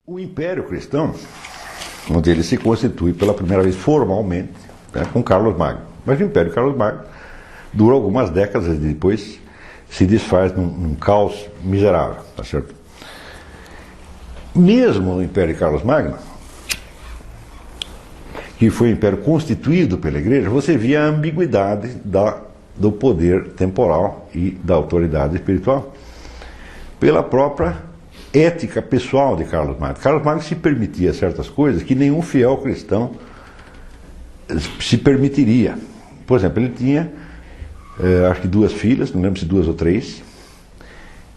O Império Cristão, onde ele se constitui pela primeira vez formalmente, né, com Carlos Magno. Mas o Império Carlos Magno dura algumas décadas e depois se desfaz num caos miserável, tá certo? Mesmo o Império Carlos Magno, que foi um império constituído pela Igreja, você via a ambiguidade do poder temporal e da autoridade espiritual pela própria ética pessoal de Carlos Magno. Carlos Magno se permitia certas coisas que nenhum fiel cristão se permitiria. Por exemplo, ele tinha, acho que 2 filhas, não lembro se 2 ou 3,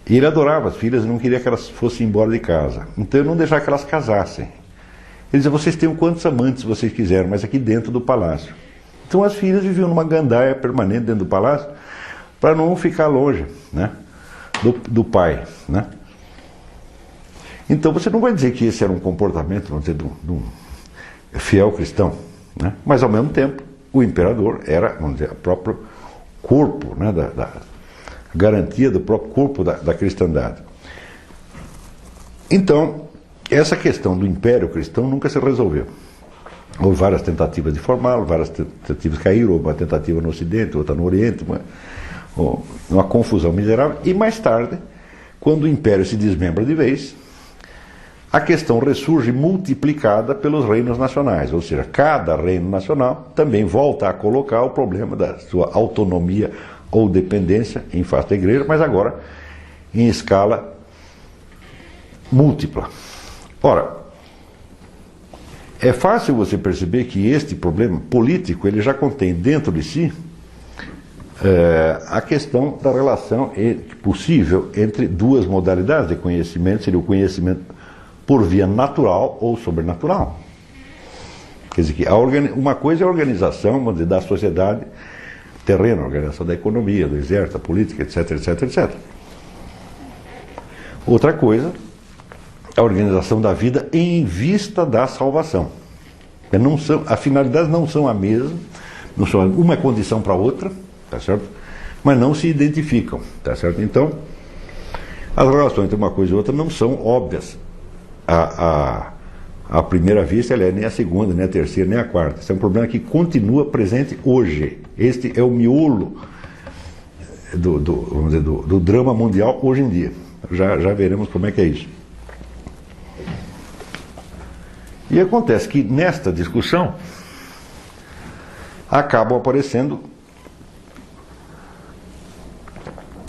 e ele adorava as filhas e não queria que elas fossem embora de casa. Então ele não deixava que elas casassem. Ele dizia, vocês tenham quantos amantes vocês quiserem, mas aqui dentro do palácio. Então as filhas viviam numa gandaia permanente dentro do palácio para não ficar longe, né, do pai, né? Então você não vai dizer que esse era um comportamento, vamos dizer, de um fiel cristão, né? Mas ao mesmo tempo o imperador era, vamos dizer, o próprio corpo, né, da garantia do próprio corpo da cristandade. Então essa questão do Império Cristão nunca se resolveu. Houve várias tentativas de formá-lo, várias tentativas caíram, uma tentativa no Ocidente, outra no Oriente, uma confusão miserável. E mais tarde, quando o Império se desmembra de vez, a questão ressurge multiplicada pelos reinos nacionais, ou seja, cada reino nacional também volta a colocar o problema da sua autonomia ou dependência em face da Igreja, mas agora em escala múltipla. Ora, é fácil você perceber que este problema político ele já contém dentro de si a questão da relação possível entre 2 modalidades de conhecimento, seria o conhecimento por via natural ou sobrenatural. Quer dizer, que uma coisa é a organização, vamos dizer, da sociedade terrena, a organização da economia, do exército, da política, etc, etc, etc. Outra coisa, a organização da vida em vista da salvação. As finalidades não são a mesma, não são uma condição para a outra, tá certo? Mas não se identificam, tá certo? Então, as relações entre uma coisa e outra não são óbvias. A primeira vista, ela é nem a segunda, nem a terceira, nem a quarta. Esse é um problema que continua presente hoje. Este é o miolo vamos dizer, do drama mundial hoje em dia. Já veremos como é que é isso. E acontece que nesta discussão acabam aparecendo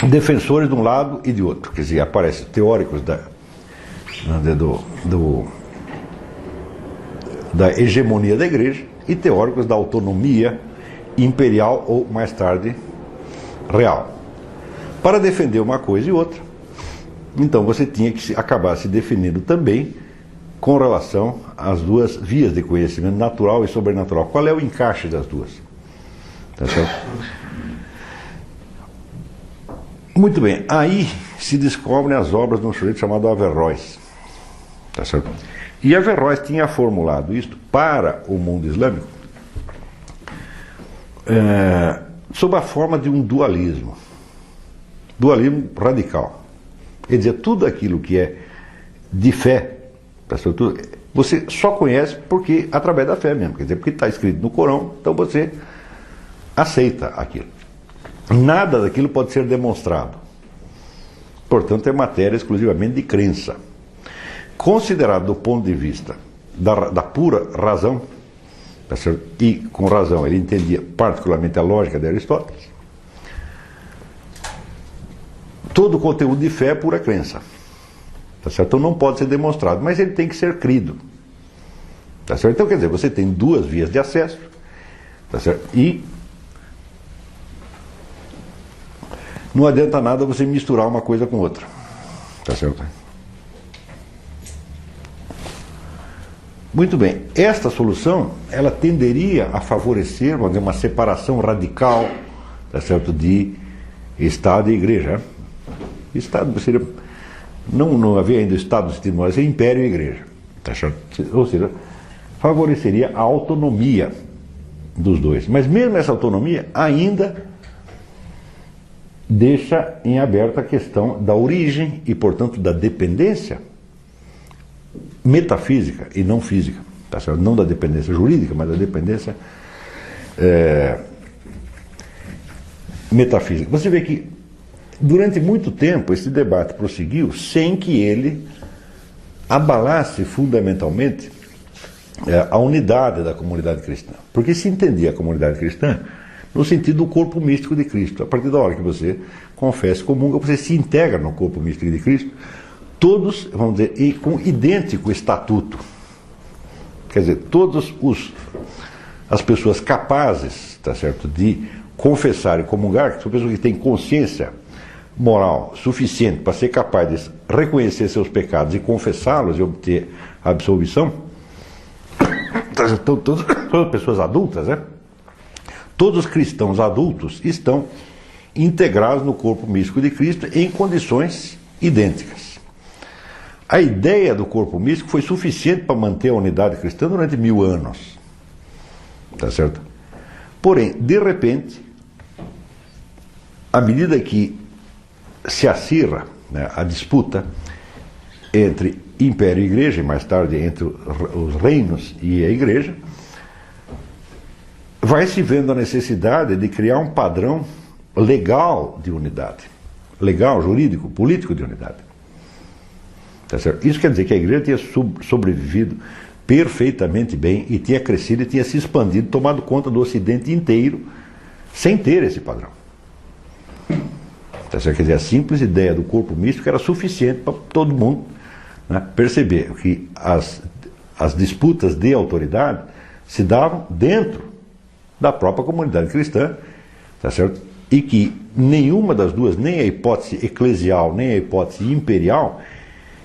defensores de um lado e de outro. Quer dizer, aparecem teóricos da hegemonia da Igreja e teóricos da autonomia imperial ou, mais tarde, real. Para defender uma coisa e outra, então você tinha que acabar se definindo também com relação às 2 vias de conhecimento, natural e sobrenatural. Qual é o encaixe das 2? Tá certo? Muito bem, aí se descobrem as obras de um sujeito chamado Averroes. Tá certo? E Averroes tinha formulado isto para o mundo islâmico sob a forma de um dualismo radical. Quer dizer, tudo aquilo que é de fé, você só conhece porque através da fé mesmo, quer dizer, porque está escrito no Corão, então você aceita aquilo. Nada daquilo pode ser demonstrado. Portanto, é matéria exclusivamente de crença. Considerado do ponto de vista da pura razão, tá certo? E com razão ele entendia particularmente a lógica de Aristóteles, todo o conteúdo de fé é pura crença. Tá certo? Então não pode ser demonstrado, mas ele tem que ser crido. Tá certo? Então quer dizer, você tem 2 vias de acesso, tá certo? E não adianta nada você misturar uma coisa com outra. Tá certo? Muito bem, esta solução ela tenderia a favorecer, vamos dizer, uma separação radical, tá certo, de Estado e Igreja. Estado seria, não havia ainda Estado no sentido moral, seria Império e Igreja, tá certo? Ou seja, favoreceria a autonomia dos 2. Mas mesmo essa autonomia ainda deixa em aberto a questão da origem e, portanto, da dependência metafísica e não física, tá certo? Não da dependência jurídica, mas da dependência metafísica. Você vê que durante muito tempo esse debate prosseguiu sem que ele abalasse fundamentalmente a unidade da comunidade cristã. Porque se entendia a comunidade cristã no sentido do corpo místico de Cristo. A partir da hora que você confessa e comunga, você se integra no corpo místico de Cristo, todos, vamos dizer, e com idêntico estatuto. Quer dizer, as pessoas capazes, tá certo, de confessar e comungar, que são pessoas que têm consciência moral suficiente para ser capaz de reconhecer seus pecados e confessá-los e obter a absolvição, então, todas pessoas adultas, né? Todos os cristãos adultos estão integrados no corpo místico de Cristo em condições idênticas. A ideia do corpo místico foi suficiente para manter a unidade cristã durante 1000 anos. Tá certo? Porém, de repente, à medida que se acirra, né, a disputa entre império e igreja, e mais tarde entre os reinos e a igreja, vai se vendo a necessidade de criar um padrão legal de unidade. Legal, jurídico, político de unidade. Tá certo? Isso quer dizer que a igreja tinha sobrevivido perfeitamente bem e tinha crescido e tinha se expandido, tomado conta do Ocidente inteiro, sem ter esse padrão. Tá certo? Quer dizer, a simples ideia do corpo místico era suficiente para todo mundo, né, perceber que as disputas de autoridade se davam dentro da própria comunidade cristã, tá certo? E que nenhuma das duas, nem a hipótese eclesial, nem a hipótese imperial,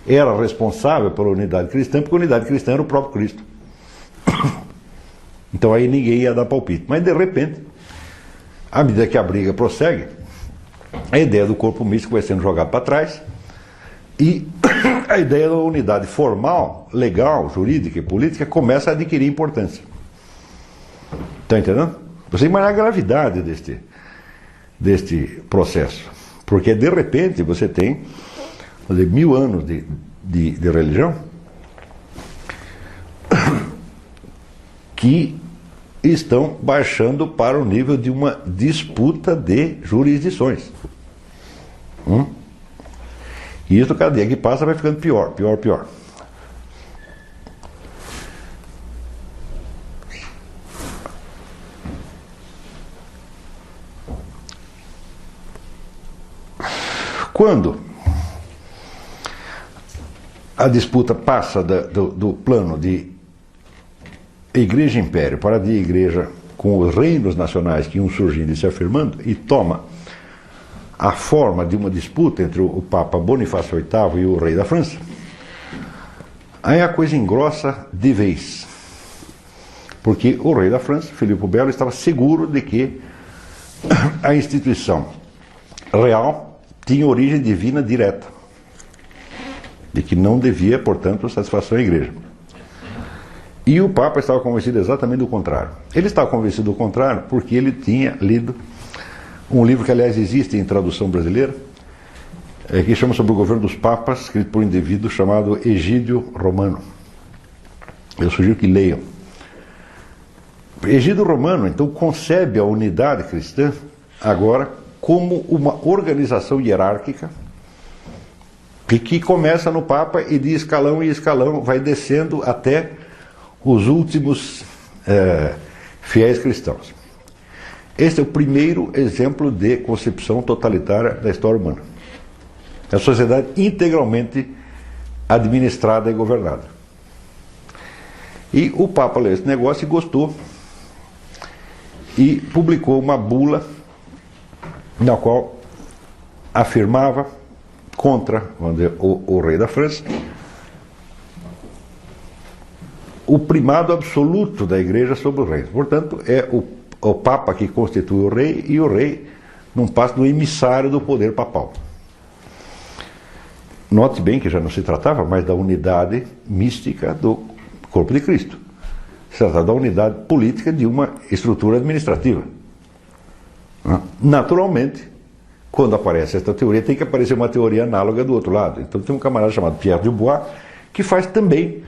era responsável pela unidade cristã, porque a unidade cristã era o próprio Cristo. Então aí ninguém ia dar palpite. Mas de repente, à medida que a briga prossegue, a ideia do corpo místico vai sendo jogada para trás e a ideia da unidade formal, legal, jurídica e política começa a adquirir importância. Está entendendo? Você imagina a gravidade deste processo. Porque de repente você tem 1000 anos de religião que estão baixando para o nível de uma disputa de jurisdições. E isso, cada dia que passa, vai ficando pior, pior, pior. Quando a disputa passa do plano de igreja e império para de igreja com os reinos nacionais que iam surgindo e se afirmando, e toma a forma de uma disputa entre o Papa Bonifácio VIII e o rei da França, aí a coisa engrossa de vez. Porque o rei da França, Filipe o Belo, estava seguro de que a instituição real tinha origem divina direta, de que não devia, portanto, satisfação à igreja. E o Papa estava convencido exatamente do contrário. Ele estava convencido do contrário porque ele tinha lido um livro que, aliás, existe em tradução brasileira, que chama Sobre o Governo dos Papas, escrito por um indivíduo chamado Egídio Romano. Eu sugiro que leiam. Egídio Romano, então, concebe a unidade cristã agora como uma organização hierárquica que começa no Papa e de escalão em escalão vai descendo até os últimos fiéis cristãos. Este é o primeiro exemplo de concepção totalitária da história humana. É a sociedade integralmente administrada e governada. E o Papa leu esse negócio e gostou. E publicou uma bula na qual afirmava contra, vamos dizer, o rei da França o primado absoluto da igreja sobre o rei. Portanto, é o Papa que constitui o rei e o rei não passa do emissário do poder papal. Note bem que já não se tratava mais da unidade mística do corpo de Cristo. Se tratava da unidade política de uma estrutura administrativa. Naturalmente, quando aparece esta teoria, tem que aparecer uma teoria análoga do outro lado. Então tem um camarada chamado Pierre Dubois, que faz também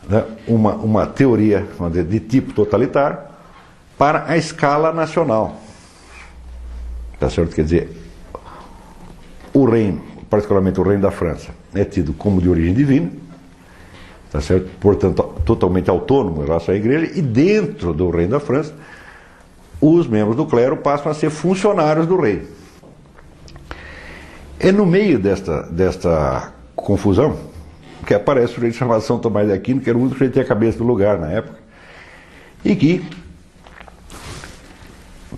né, uma teoria, vamos dizer, de tipo totalitário para a escala nacional. Tá certo? Quer dizer, o reino, particularmente o reino da França, é tido como de origem divina, tá certo? Portanto, totalmente autônomo em relação à igreja, e dentro do reino da França, os membros do clero passam a ser funcionários do rei. É no meio desta confusão que aparece o sujeito chamado São Tomás de Aquino, que era o único que tinha a cabeça do lugar na época, e que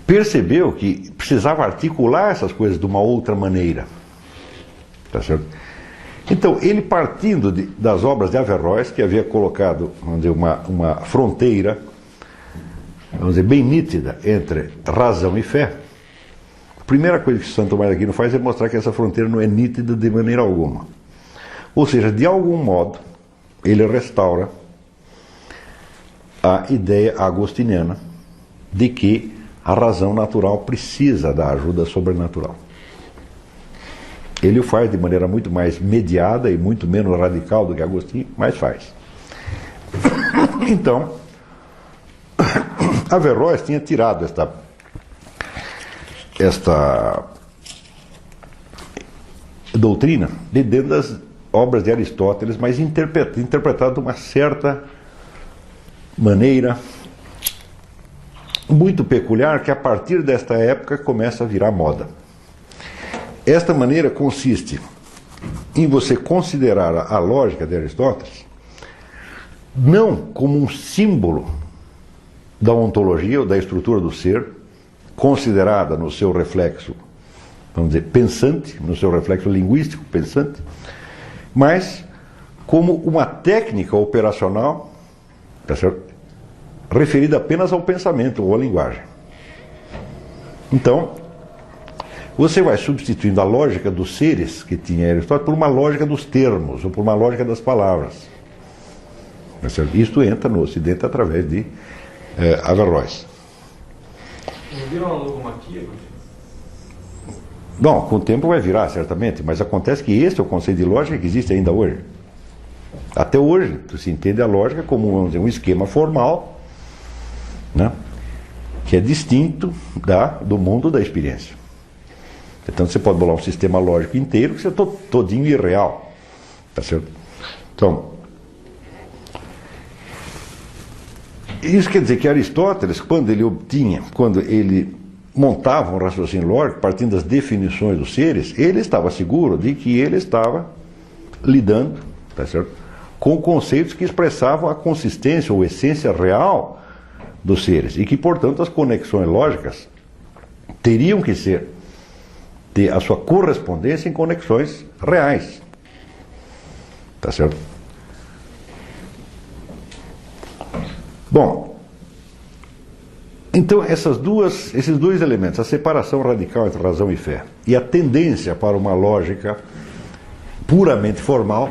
percebeu que precisava articular essas coisas de uma outra maneira. Tá certo? Então, ele partindo das obras de Averroes, que havia colocado, vamos dizer, uma fronteira, vamos dizer, bem nítida entre razão e fé, a primeira coisa que Santo Tomás de Aquino faz é mostrar que essa fronteira não é nítida de maneira alguma. Ou seja, de algum modo, ele restaura a ideia agostiniana de que a razão natural precisa da ajuda sobrenatural. Ele o faz de maneira muito mais mediada e muito menos radical do que Agostinho, mas faz. Então, Averroes tinha tirado esta doutrina de dentro das obras de Aristóteles, mas interpretado de uma certa maneira muito peculiar, que a partir desta época começa a virar moda. Esta maneira consiste em você considerar a lógica de Aristóteles não como um símbolo da ontologia ou da estrutura do ser, considerada no seu reflexo, vamos dizer, pensante, no seu reflexo linguístico pensante, mas como uma técnica operacional, tá certo? Referida apenas ao pensamento ou à linguagem. Então, você vai substituindo a lógica dos seres que tinha Aristóteles por uma lógica dos termos, ou por uma lógica das palavras. Tá certo? Isto entra no Ocidente através de Averroes. Não viram uma logomaquia? Bom, com o tempo vai virar, certamente, mas acontece que esse é o conceito de lógica que existe ainda hoje. Até hoje, se entende a lógica como, vamos dizer, um esquema formal, né, que é distinto do mundo da experiência. Então você pode bolar um sistema lógico inteiro que é todinho irreal. Tá certo? Então, isso quer dizer que Aristóteles, quando ele montava um raciocínio lógico, partindo das definições dos seres, ele estava seguro de que ele estava lidando, tá certo, com conceitos que expressavam a consistência ou essência real dos seres, e que, portanto, as conexões lógicas teriam que ter a sua correspondência em conexões reais. Tá certo? Bom, então esses dois elementos, a separação radical entre razão e fé e a tendência para uma lógica puramente formal,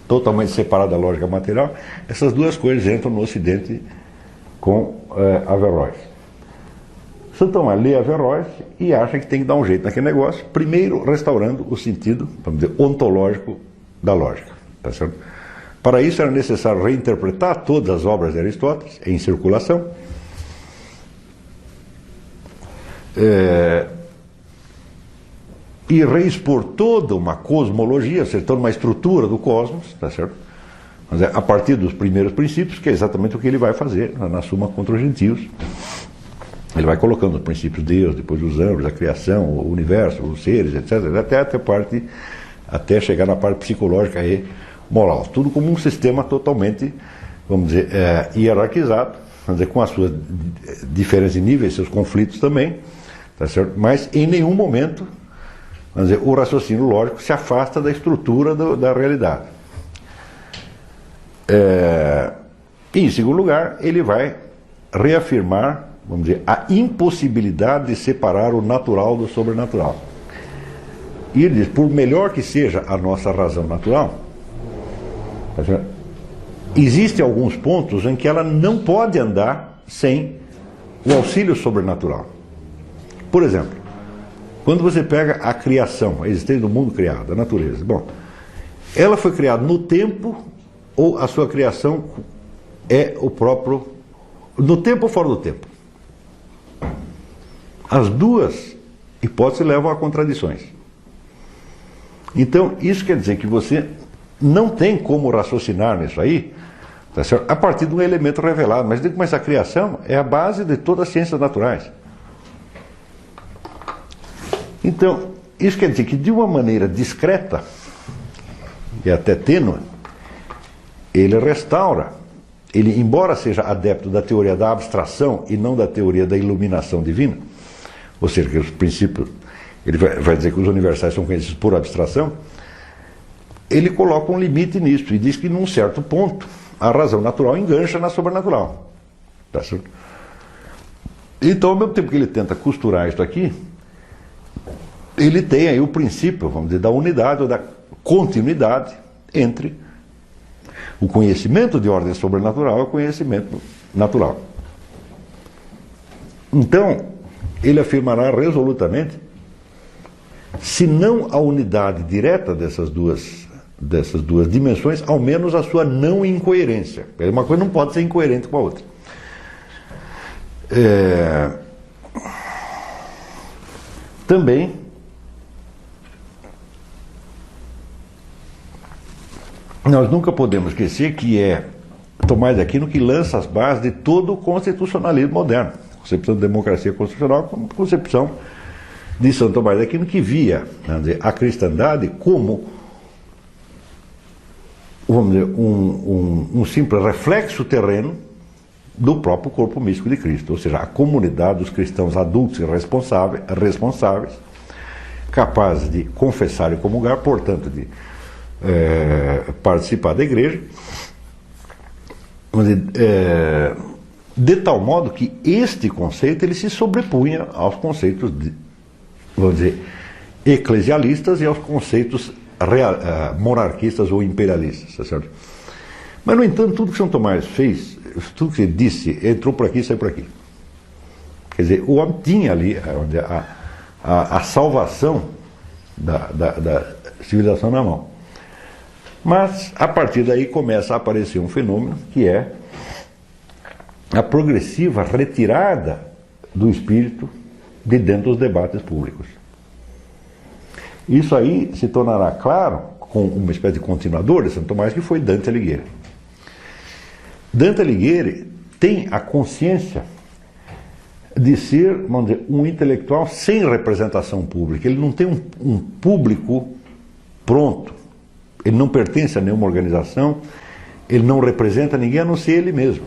totalmente separada da lógica material, essas duas coisas entram no Ocidente com Averroes. Santo Tomás lê Averroes e acha que tem que dar um jeito naquele negócio, primeiro restaurando o sentido, vamos dizer, ontológico da lógica. Tá certo? Para isso era necessário reinterpretar todas as obras de Aristóteles em circulação, e reexpor toda uma cosmologia, ou seja, toda uma estrutura do cosmos, tá certo? Mas a partir dos primeiros princípios, que é exatamente o que ele vai fazer na Suma contra os Gentios. Ele vai colocando os princípios de Deus, depois os anjos, a criação, o universo, os seres, etc., até chegar na parte psicológica e moral. Tudo como um sistema totalmente, vamos dizer, hierarquizado, vamos dizer, com as suas diferenças de níveis, seus conflitos também, tá certo? Mas em nenhum momento, vamos dizer, o raciocínio lógico se afasta da estrutura da realidade. E, em segundo lugar, ele vai reafirmar, vamos dizer, a impossibilidade de separar o natural do sobrenatural. E ele diz, por melhor que seja a nossa razão natural, existem alguns pontos em que ela não pode andar sem o auxílio sobrenatural. Por exemplo, quando você pega a criação, a existência do mundo criado, a natureza, bom, ela foi criada no tempo ou a sua criação é o próprio, no tempo ou fora do tempo. As duas hipóteses levam a contradições. Então, isso quer dizer que você não tem como raciocinar nisso aí, tá certo? A partir de um elemento revelado. Mas a criação é a base de todas as ciências naturais. Então, isso quer dizer que de uma maneira discreta e até tênue, ele restaura. Ele, embora seja adepto da teoria da abstração e não da teoria da iluminação divina, ou seja, que os princípios, ele vai dizer que os universais são conhecidos por abstração, ele coloca um limite nisso e diz que num certo ponto a razão natural engancha na sobrenatural. Tá certo? Então, ao mesmo tempo que ele tenta costurar isso aqui, ele tem aí o princípio, vamos dizer, da unidade ou da continuidade entre o conhecimento de ordem sobrenatural e o conhecimento natural. Então, ele afirmará resolutamente, se não a unidade direta dessas duas dimensões, ao menos a sua não incoerência. Uma coisa não pode ser incoerente com a outra. Também nós nunca podemos esquecer que é Tomás de Aquino que lança as bases de todo o constitucionalismo moderno. Concepção de democracia constitucional como concepção de São Tomás de Aquino, que via, vamos dizer, a cristandade como, vamos dizer, um simples reflexo terreno do próprio corpo místico de Cristo, ou seja, a comunidade dos cristãos adultos e responsáveis, capazes de confessar e comungar, portanto, de participar da igreja, de tal modo que este conceito ele se sobrepunha aos conceitos, vamos dizer, eclesialistas e aos conceitos monarquistas ou imperialistas, tá certo? Mas, no entanto, tudo que São Tomás fez, tudo que ele disse, entrou por aqui e saiu por aqui. Quer dizer, o homem tinha ali a salvação da civilização na mão. Mas, a partir daí, começa a aparecer um fenômeno que é a progressiva retirada do espírito de dentro dos debates públicos. Isso aí se tornará claro com uma espécie de continuador de Santo Tomás, que foi Dante Alighieri. Dante Alighieri tem a consciência de ser, vamos dizer, um intelectual sem representação pública. Ele não tem um público pronto. Ele não pertence a nenhuma organização, ele não representa ninguém a não ser ele mesmo.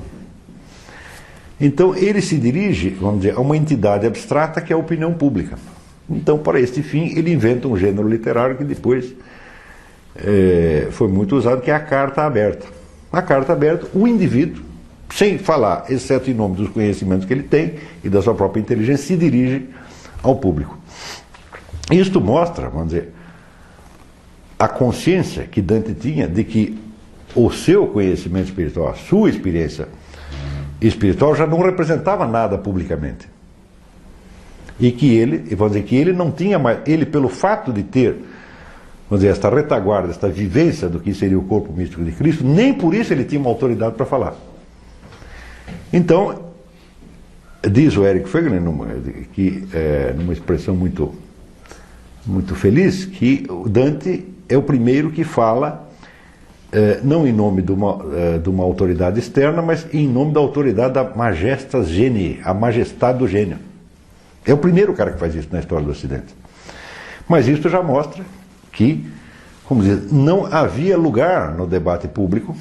Então ele se dirige, vamos dizer, a uma entidade abstrata que é a opinião pública. Então, para este fim, ele inventa um gênero literário que depois foi muito usado, que é a carta aberta. Na carta aberta, o indivíduo, sem falar, exceto em nome dos conhecimentos que ele tem e da sua própria inteligência, se dirige ao público. Isto mostra, vamos dizer, a consciência que Dante tinha de que o seu conhecimento espiritual, a sua experiência espiritual já não representava nada publicamente. E que ele, vamos dizer, que ele não tinha mais, ele pelo fato de ter, vamos dizer, esta retaguarda, esta vivência do que seria o corpo místico de Cristo, nem por isso ele tinha uma autoridade para falar. Então, diz o Eric Fögelen, numa expressão muito feliz, que o Dante é o primeiro que fala, não em nome de uma autoridade externa, mas em nome da autoridade da majestas genii, a majestade do gênio. É o primeiro cara que faz isso na história do Ocidente. Mas isso já mostra que, como dizer, não havia lugar no debate público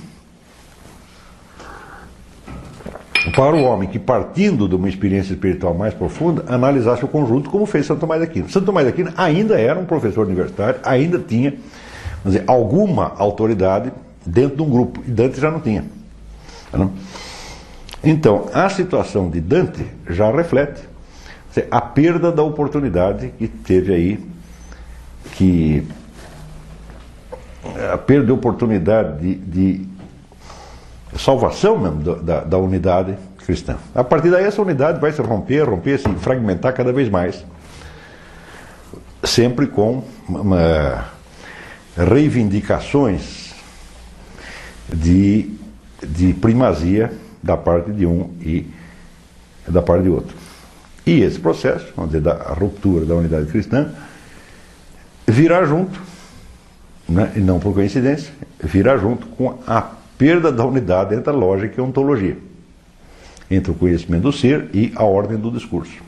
para o homem que, partindo de uma experiência espiritual mais profunda, analisasse o conjunto, como fez Santo Tomás de Aquino. Santo Tomás de Aquino ainda era um professor universitário, ainda tinha, vamos dizer, alguma autoridade dentro de um grupo, e Dante já não tinha. Não? Então, a situação de Dante já reflete a perda da oportunidade que teve aí, a perda de oportunidade de salvação mesmo da unidade cristã. A partir daí essa unidade vai se romper, se fragmentar cada vez mais, sempre com reivindicações de primazia da parte de um e da parte de outro. E esse processo, vamos dizer, da ruptura da unidade cristã, virá junto, né, e não por coincidência, virá junto com a perda da unidade entre a lógica e a ontologia, entre o conhecimento do ser e a ordem do discurso.